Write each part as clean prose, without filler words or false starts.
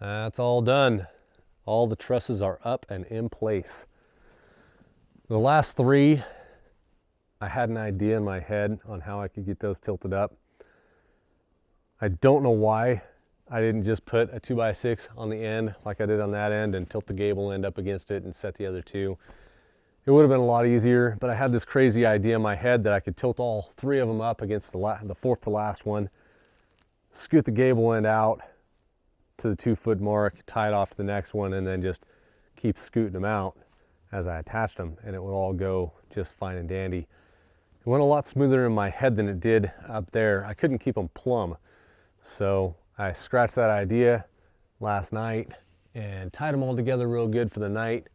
That's all done. All the trusses are up and in place. The last three, I had an idea in my head on how I could get those tilted up. I don't know why I didn't just put a 2x6 on the end like I did on that end and tilt the gable end up against it and set the other two. It would have been a lot easier, but I had this crazy idea in my head that I could tilt all three of them up against the fourth to last one, scoot the gable end out to the 2-foot mark, tie it off to the next one, and then just keep scooting them out as I attached them, and it would all go just fine and dandy. It went a lot smoother in my head than it did up there. I couldn't keep them plumb, so I scratched that idea last night and tied them all together real good for the night.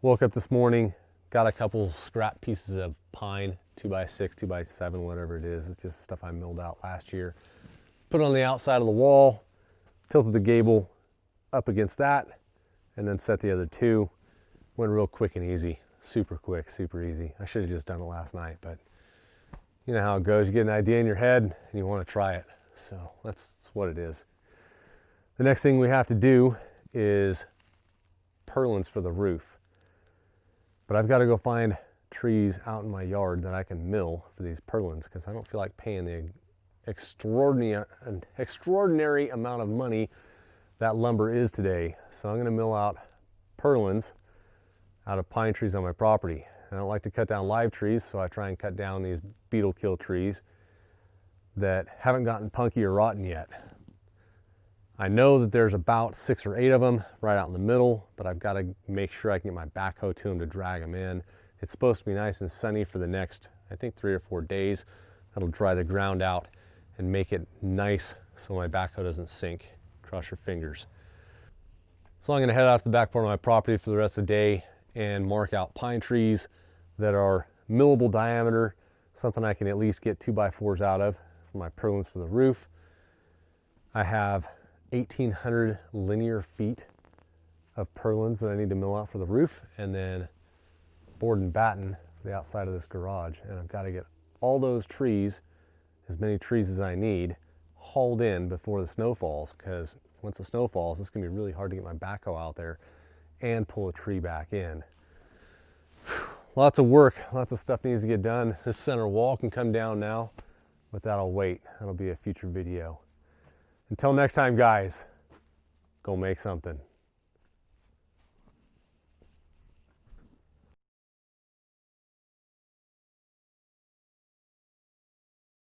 Woke up this morning, got a couple scrap pieces of pine, 2x6, 2x7, whatever it is. It's just stuff I milled out last year. Put it on the outside of the wall, tilted the gable up against that, and then set the other two. Went real quick and easy, super quick, super easy. I should have just done it last night, but you know how it goes. You get an idea in your head and you want to try it. So that's what it is. The next thing we have to do is purlins for the roof. But I've got to go find trees out in my yard that I can mill for these purlins because I don't feel like paying the extraordinary amount of money that lumber is today. So I'm going to mill out purlins out of pine trees on my property. I don't like to cut down live trees, so I try and cut down these beetle kill trees that haven't gotten punky or rotten yet. I know that there's about 6 or 8 of them right out in the middle, but I've got to make sure I can get my backhoe to them to drag them in. It's supposed to be nice and sunny for the next, I think, 3 or 4 days. That'll dry the ground out and make it nice so my backhoe doesn't sink. Cross your fingers. So I'm going to head out to the back part of my property for the rest of the day and mark out pine trees that are millable diameter, something I can at least get 2x4s out of for my purlins for the roof. I have 1,800 linear feet of purlins that I need to mill out for the roof, and then board and batten for the outside of this garage. And I've got to get all those trees, as many trees as I need, hauled in before the snow falls, because once the snow falls, it's going to be really hard to get my backhoe out there and pull a tree back in. Lots of work, lots of stuff needs to get done. This center wall can come down now, but that'll wait. That'll be a future video. Until next time, guys, go make something.